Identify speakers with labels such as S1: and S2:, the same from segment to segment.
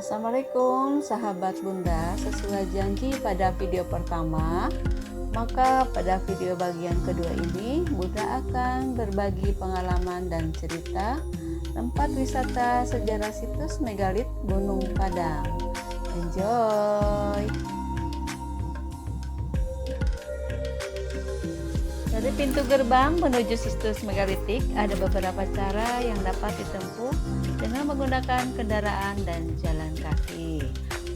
S1: Assalamualaikum sahabat Bunda, sesuai janji pada video pertama, maka pada video bagian kedua ini Bunda akan berbagi pengalaman dan cerita tempat wisata sejarah situs megalit Gunung Padang. Enjoy! Dari pintu gerbang menuju situs megalitik ada beberapa cara yang dapat ditempuh dengan menggunakan kendaraan dan jalan kaki.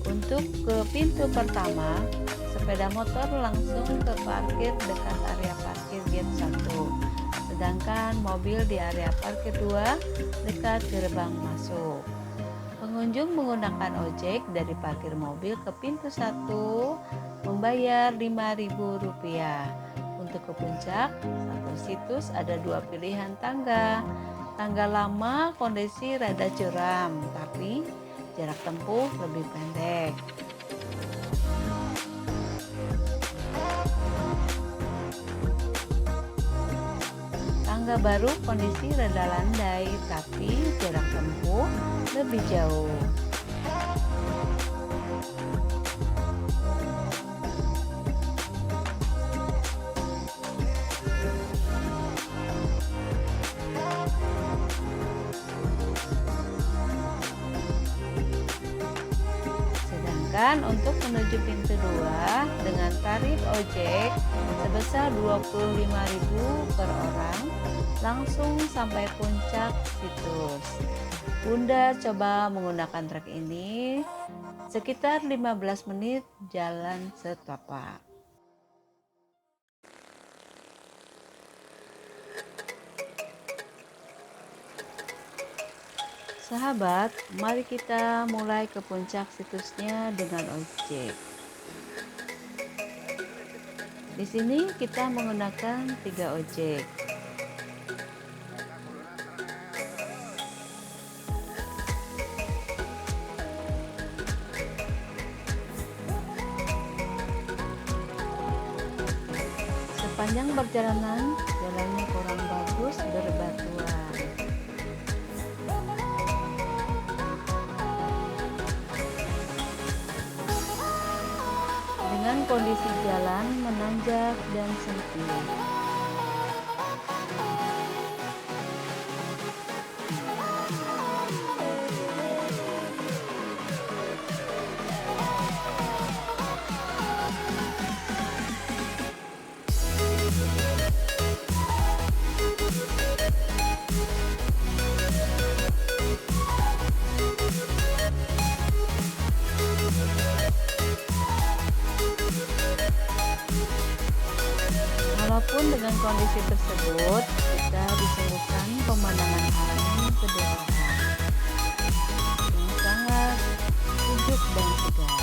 S1: Untuk ke pintu pertama, sepeda motor langsung ke parkir dekat area parkir gate 1, sedangkan mobil di area parkir 2 dekat gerbang masuk. Pengunjung menggunakan ojek dari parkir mobil ke pintu 1 membayar Rp5.000. Untuk ke puncak satu situs ada dua pilihan tangga. Tangga lama kondisi rada curam, tapi jarak tempuh lebih pendek. Tangga baru kondisi rada landai, tapi jarak tempuh lebih jauh. Dan untuk menuju pintu 2 dengan tarif ojek sebesar Rp25.000 per orang langsung sampai puncak situs. Bunda coba menggunakan trek ini sekitar 15 menit jalan setapak. Sahabat, mari kita mulai ke puncak situsnya dengan ojek. Di sini kita menggunakan 3 ojek. Sepanjang perjalanan, jalannya kurang bagus, berbatuan. Dengan kondisi jalan menanjak dan sempit. Walaupun dengan kondisi tersebut, kita disuguhkan pemandangan alam pedesaan yang sangat sejuk dan segar.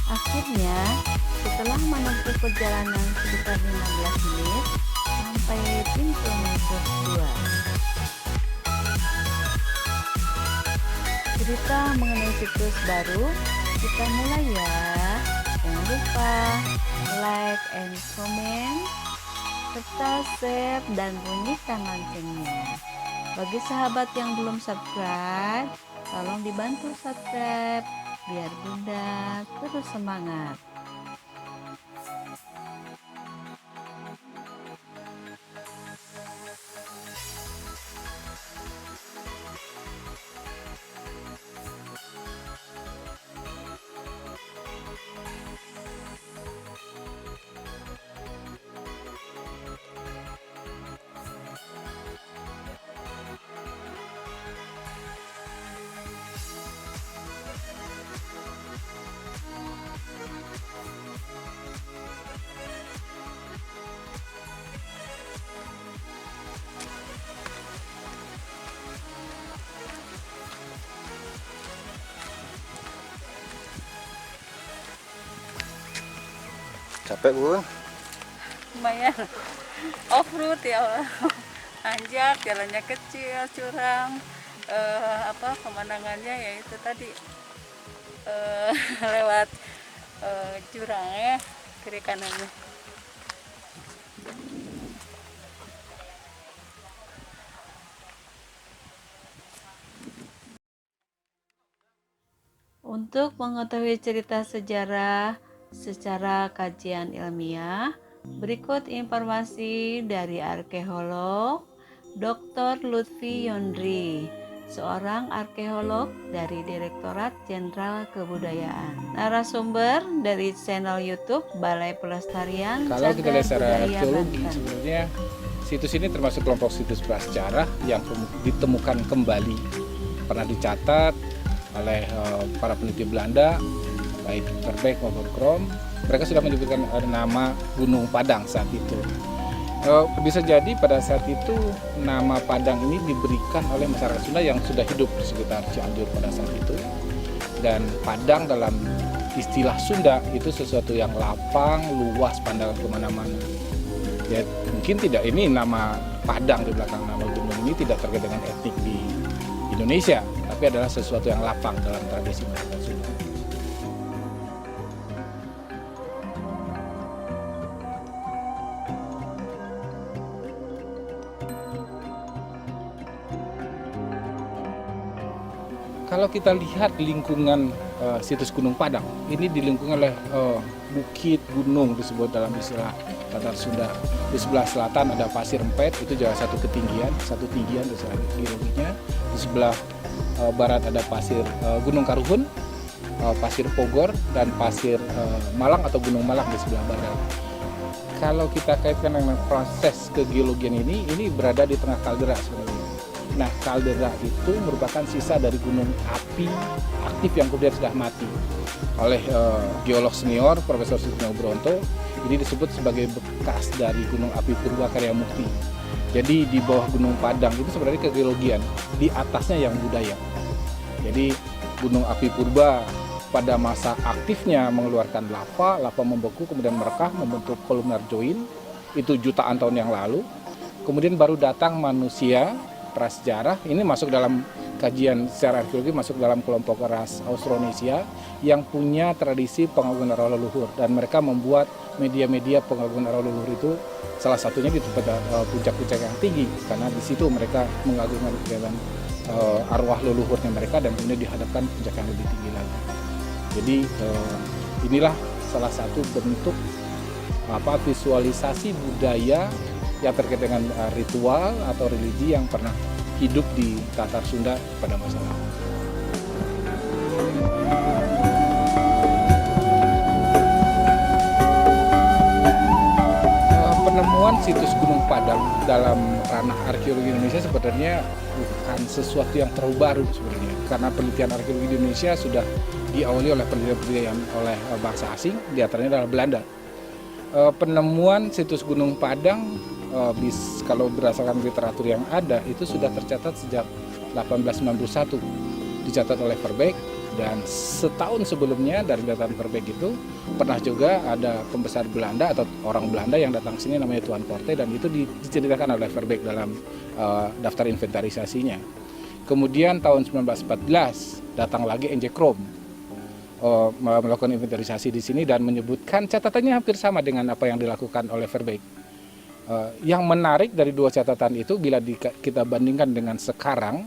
S1: Akhirnya, setelah menempuh perjalanan sekitar 15 menit sampai pintu masuk 2. Cerita mengenai situs baru, kita mulai ya. Jangan lupa like and comment, serta share dan bunyikan loncengnya. Bagi sahabat yang belum subscribe, tolong dibantu subscribe biar Bunda terus semangat.
S2: Capek Bun?
S1: Lumayan off-road ya Allah. Anjak, jalannya kecil, curang, pemandangannya ya itu tadi lewat jurangnya kiri kanannya. Untuk mengetahui cerita sejarah secara kajian ilmiah, berikut informasi dari arkeolog Dr. Lutfi Yondri, seorang arkeolog dari Direktorat Jenderal Kebudayaan. Narasumber dari channel YouTube Balai Pelestarian
S3: Kalau kita lihat secara
S1: Budaya
S3: arkeologi,
S1: Banten.
S3: sebenarnya situs ini termasuk kelompok situs prasejarah yang ditemukan kembali, pernah dicatat oleh para peneliti Belanda, baik Verbeek maupun Krom. Mereka sudah menyebutkan nama Gunung Padang saat itu. Bisa jadi pada saat itu nama Padang ini diberikan oleh masyarakat Sunda yang sudah hidup di sekitar Cianjur pada saat itu. Dan Padang dalam istilah Sunda itu sesuatu yang lapang, luas, pandangan kemana-mana. Ya, mungkin tidak ini nama Padang di belakang nama gunung ini tidak terkait dengan etnik di Indonesia, tapi adalah sesuatu yang lapang dalam tradisi masyarakat Sunda. Kalau kita lihat lingkungan situs Gunung Padang, ini dilingkungi oleh bukit gunung disebut dalam istilah Tatar Sunda. Di sebelah selatan ada Pasir Empet, itu juga satu tinggian dari secara geologinya. Di sebelah barat ada Gunung Karuhun, Pasir Pogor, dan Pasir Malang atau Gunung Malang di sebelah barat. Kalau kita kaitkan dengan proses kegeologian ini berada di tengah kaldera sebenarnya. Nah, kaldera itu merupakan sisa dari gunung api aktif yang kemudian sudah mati oleh geolog senior Profesor Sugeng Bronto. Ini disebut sebagai bekas dari gunung api Purba Karya Mukti. Jadi di bawah Gunung Padang itu sebenarnya kegeologian, di atasnya yang budaya. Jadi gunung api Purba pada masa aktifnya mengeluarkan lava membeku kemudian merekah membentuk kolumnar join, itu jutaan tahun yang lalu. Kemudian baru datang manusia prasejarah, ini masuk dalam kajian secara arkeologi, masuk dalam kelompok ras Austronesia yang punya tradisi pengagungan arwah leluhur, dan mereka membuat media-media pengagungan arwah leluhur itu salah satunya di tempat puncak-puncak yang tinggi, karena di situ mereka mengagungkan kegiatan arwah leluhurnya mereka, dan kemudian dihadapkan puncak yang lebih tinggi lagi. Jadi inilah salah satu bentuk visualisasi budaya yang terkait dengan ritual atau religi yang pernah hidup di Tatar Sunda pada masa lalu. Penemuan situs Gunung Padang dalam ranah arkeologi Indonesia sebenarnya bukan sesuatu yang terlalu baru sebenarnya, karena penelitian arkeologi di Indonesia sudah diawali oleh penelitian oleh bangsa asing, diantaranya adalah Belanda. Penemuan situs Gunung Padang kalau berdasarkan literatur yang ada itu sudah tercatat sejak 1891, dicatat oleh Verbeek, dan setahun sebelumnya dari data Verbeek itu pernah juga ada pembesar Belanda atau orang Belanda yang datang sini namanya Tuan Korte, dan itu diceritakan oleh Verbeek dalam daftar inventarisasinya. Kemudian tahun 1914 datang lagi N.J. Krom melakukan inventarisasi di sini dan menyebutkan catatannya hampir sama dengan apa yang dilakukan oleh Verbeek. Yang menarik dari dua catatan itu bila kita bandingkan dengan sekarang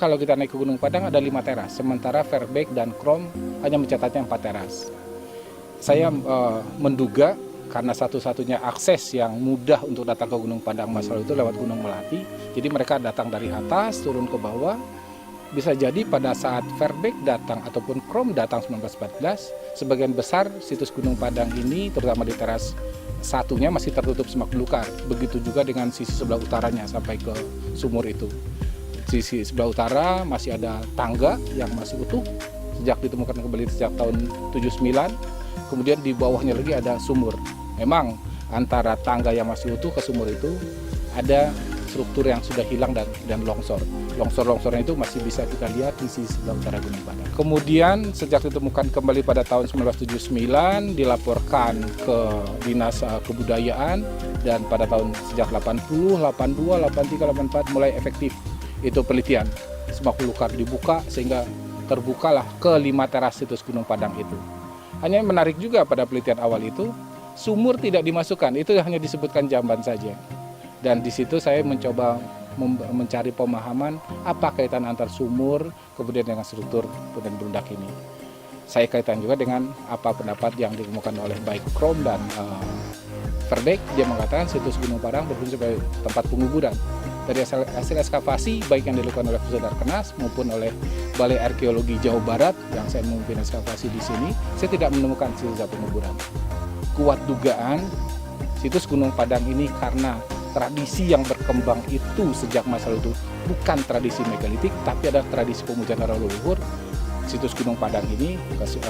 S3: kalau kita naik ke Gunung Padang ada 5 teras, sementara Verbeek dan Krom hanya mencatatnya 4 teras. Saya menduga karena satu-satunya akses yang mudah untuk datang ke Gunung Padang masa lalu itu lewat Gunung Melati, jadi mereka datang dari atas turun ke bawah. Bisa jadi pada saat Verbeek datang ataupun Krom datang 1914, sebagian besar situs Gunung Padang ini terutama di teras satunya masih tertutup semak belukar. Begitu juga dengan sisi sebelah utaranya sampai ke sumur itu. Sisi sebelah utara masih ada tangga yang masih utuh sejak ditemukan kembali sejak tahun 79. Kemudian di bawahnya lagi ada sumur. Memang antara tangga yang masih utuh ke sumur itu ada struktur yang sudah hilang dan longsor. Longsor-longsornya itu masih bisa kita lihat di sisi sebelah utara Gunung Padang. Kemudian sejak ditemukan kembali pada tahun 1979 dilaporkan ke Dinas Kebudayaan, dan pada tahun sejak 80, 82, 83, 84 mulai efektif itu penelitian. Semak belukar dibuka sehingga terbukalah ke 5 teras situs Gunung Padang itu. Hanya yang menarik juga pada penelitian awal itu, sumur tidak dimasukkan, itu hanya disebutkan jamban saja. Dan di situ saya mencoba mencari pemahaman apa kaitan antar sumur kemudian dengan struktur punden berundak ini. Saya kaitan juga dengan apa pendapat yang dikemukakan oleh baik Krom dan Verdek. Dia mengatakan situs Gunung Padang berfungsi sebagai tempat penguburan. Dari hasil ekskavasi baik yang dilakukan oleh Pusat Darkenas maupun oleh Balai Arkeologi Jawa Barat yang saya memimpin ekskavasi di sini, saya tidak menemukan sisa penguburan. Kuat dugaan situs Gunung Padang ini karena tradisi yang berkembang itu sejak masa lalu bukan tradisi megalitik, tapi ada tradisi pemujaan arwah leluhur. Situs Gunung Padang ini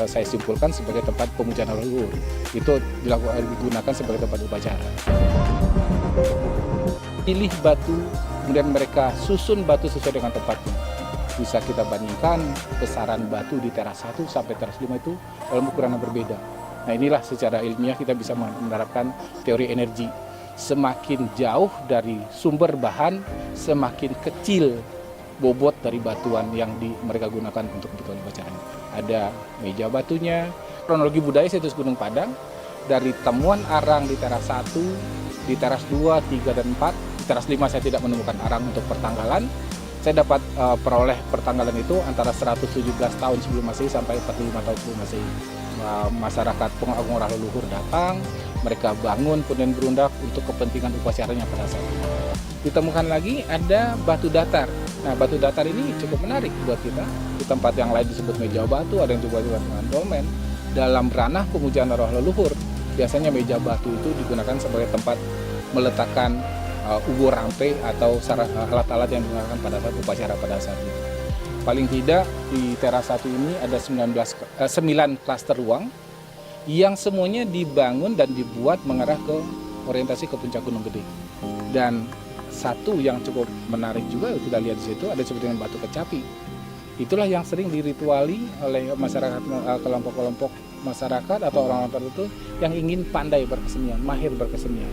S3: saya simpulkan sebagai tempat pemujaan arwah leluhur. Itu digunakan sebagai tempat upacara. Pilih batu, kemudian mereka susun batu sesuai dengan tempatnya. Bisa kita bandingkan besaran batu di teras 1 sampai teras 5 itu dalam ukuran yang berbeda. Nah inilah secara ilmiah kita bisa menerapkan teori energi. Semakin jauh dari sumber bahan, semakin kecil bobot dari batuan yang mereka gunakan untuk kebutuhan upacara. Ada meja batunya. Kronologi budaya situs Gunung Padang, dari temuan arang di teras 1, di teras 2, 3, dan 4. Di teras 5 saya tidak menemukan arang untuk pertanggalan. Saya dapat peroleh pertanggalan itu antara 117 tahun sebelum Masehi sampai 45 tahun sebelum Masehi. Masyarakat pengagung arwah leluhur datang, mereka bangun punden berundak untuk kepentingan upacaranya pada saat itu. Ditemukan lagi ada batu datar. Nah, batu datar ini cukup menarik buat kita. Di tempat yang lain disebut meja batu, ada yang juga dengan dolmen. Dalam ranah pemujaan arwah leluhur, biasanya meja batu itu digunakan sebagai tempat meletakkan ubur rampe atau alat-alat yang digunakan pada saat upacara pada saat itu. Paling tidak di teras 1 ini ada 9 klaster ruang yang semuanya dibangun dan dibuat mengarah ke orientasi ke puncak Gunung Gede. Dan satu yang cukup menarik juga kita lihat di situ ada disebut dengan batu kecapi. Itulah yang sering dirituali oleh masyarakat, kelompok-kelompok masyarakat atau orang-orang tertentu yang ingin pandai berkesenian, mahir berkesenian.